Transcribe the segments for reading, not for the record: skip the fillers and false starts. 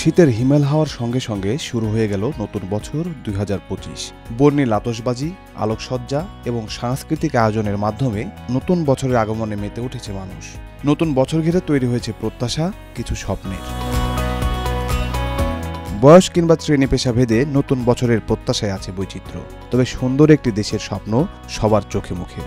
শীতের হিমেল হাওয়ার সঙ্গে সঙ্গে শুরু হয়ে গেল নতুন বছর ২০২৫। বর্ণিল আতশবাজি, আলোকসজ্জা এবং সাংস্কৃতিক আয়োজনের মাধ্যমে নতুন বছরের আগমনে মেতে উঠেছে মানুষ। নতুন বছর ঘিরে তৈরি হয়েছে প্রত্যাশা, কিছু স্বপ্নের। বয়স কিংবা শ্রেণী পেশা ভেদে নতুন বছরের প্রত্যাশায় আছে বৈচিত্র্য, তবে সুন্দর একটি দেশের স্বপ্ন সবার চোখে মুখে।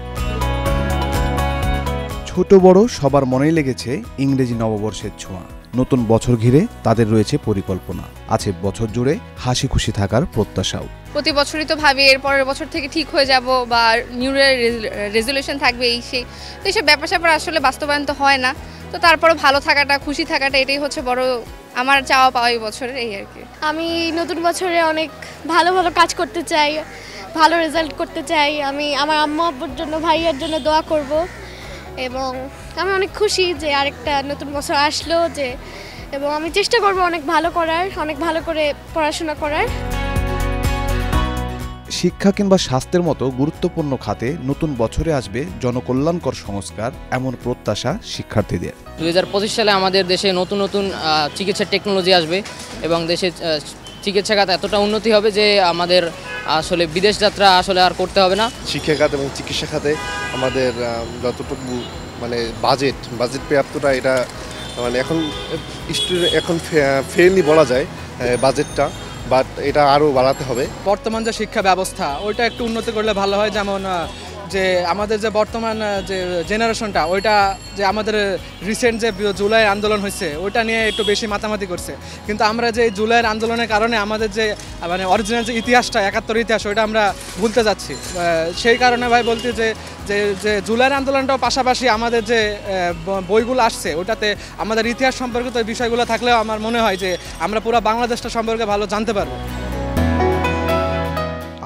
ছোট বড় সবার মনেই লেগেছে ইংরেজি নববর্ষের ছোঁয়া। নতুন বছর ঘিরে তাদের রয়েছে পরিকল্পনা, আছে বছর জুড়ে হাসি খুশি থাকার প্রত্যাশাও। প্রতি বছরই তো ভাবি এর পরের বছর থেকে ঠিক হয়ে যাব বা নিউ ইয়ার রেজলিউশন থাকবে এই সেই, তো এইসব ব্যাপার স্যাপার আসলে বাস্তবায়ন তো হয় না। তো তারপরে ভালো থাকাটা, খুশি থাকাটা, এটাই হচ্ছে বড় আমার চাওয়া পাওয়া এই বছরের, এই আর কি। আমি নতুন বছরে অনেক ভালো ভালো কাজ করতে চাই, ভালো রেজাল্ট করতে চাই। আমি আমার আম্মু আব্বুর জন্য, ভাইয়ার জন্য দোয়া করব এবং আমি অনেক খুশি যে আরেকটা নতুন বছর আসলো এবং আমি চেষ্টা করব অনেক ভালো করার, অনেক ভালো করে পড়াশোনা করার। শিক্ষা কিংবা স্বাস্থ্যের মতো গুরুত্বপূর্ণ খাতে নতুন বছরে আসবে জনকল্যাণকর সংস্কার, এমন প্রত্যাশা শিক্ষার্থীদের। ২০২৫ সালে আমাদের দেশে নতুন নতুন চিকিৎসার টেকনোলজি আসবে এবং দেশের চিকিৎসা খাত এতটা উন্নতি হবে যে আমাদের আসলে বিদেশ যাত্রা আসলে আর করতে হবে না। শিক্ষা খাত এবং চিকিৎসা খাতে আমাদের যতটুকু বাজেট প্রাপ্তটা, এটা এখন ফেয়ারলি বলা যায় বাজেটটা, বাট এটা আরও বাড়াতে হবে। বর্তমান যে শিক্ষা ব্যবস্থা ওইটা একটু উন্নতি করলে ভালো হয়। যেমন যে আমাদের যে বর্তমান যে জেনারেশনটা, ওইটা যে আমাদের রিসেন্ট যে জুলাই আন্দোলন হয়েছে ওইটা নিয়ে একটু বেশি মাতামাতি করছে, কিন্তু আমরা যে জুলাইয়ের আন্দোলনের কারণে আমাদের যে অরিজিনাল যে ইতিহাসটা, ৭১ ইতিহাস, ওইটা আমরা ভুলতে যাচ্ছি। সেই কারণে ভাই বলতে যে যে জুলাইয়ের আন্দোলনটাও পাশাপাশি আমাদের যে বইগুলো আসছে ওটাতে আমাদের ইতিহাস সম্পর্কিত বিষয়গুলো থাকলেও আমার মনে হয় যে আমরা পুরো বাংলাদেশটা সম্পর্কে ভালো জানতে পারবো।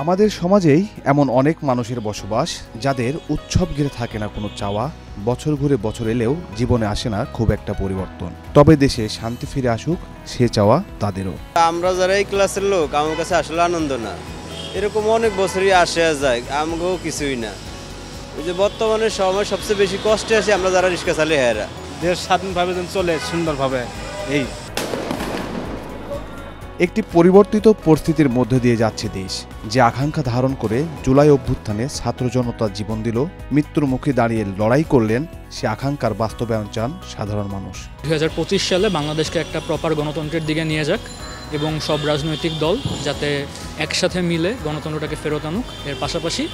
আমাদের সমাজেই এমন অনেক মানুষের বসবাস যাদের উৎসব ঘিরে থাকে না কোনো চাওয়া। বছর ঘুরে বছর এলেও জীবনে আসে না খুব একটা পরিবর্তন, তবে দেশে শান্তি ফিরে আসুক সে চাওয়া তাদেরও। আমরা যারা এই ক্লাসের লোক, আমার কাছে আসলে আনন্দ না, এরকম অনেক বছরই আসে যায়, আমাকেও কিছুই না। ওই যে বর্তমানে সময় সবচেয়ে বেশি কষ্টে আছে আমরা যারা রিক্সা চালিয়ে, হেরা দেশ স্বাধীনভাবে যেন চলে সুন্দরভাবে। এই একটি পরিবর্তিত পরিস্থিতির মধ্যে দিয়ে যাচ্ছে দেশ, যে আকাঙ্ক্ষা ধারণ করে জুলাই অভ্যুত্থানে ছাত্র জনতা জীবন দিল, মৃত্যুর মুখে দাঁড়িয়ে লড়াই করলেন, সে আকাঙ্ক্ষার বাস্তবায়ন চান সাধারণ মানুষ। ২০২৫ সালে বাংলাদেশকে একটা প্রপার গণতন্ত্রের দিকে নিয়ে যাক এবং সব রাজনৈতিক দল যাতে একসাথে মিলে গণতন্ত্রটাকে ফেরত আনুক। এর পাশাপাশি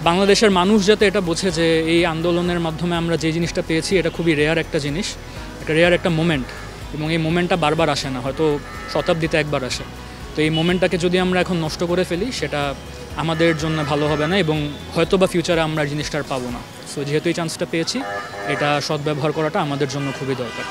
বাংলাদেশের মানুষ যাতে এটা বোঝে যে এই আন্দোলনের মাধ্যমে আমরা যে জিনিসটা পেয়েছি এটা খুবই রেয়ার একটা জিনিস, একটা রেয়ার একটা মোমেন্ট, এবং এই মোমেন্টটা বারবার আসে না, হয়তো শতাব্দীতে একবার আসে। তো এই মোমেন্টটাকে যদি আমরা এখন নষ্ট করে ফেলি সেটা আমাদের জন্য ভালো হবে না এবং হয়তো বা ফিউচারে আমরা জিনিসটা আর পাবো না। সো যেহেতু এই চান্সটা পেয়েছি, এটা সদ্ব্যবহার করাটা আমাদের জন্য খুবই দরকার।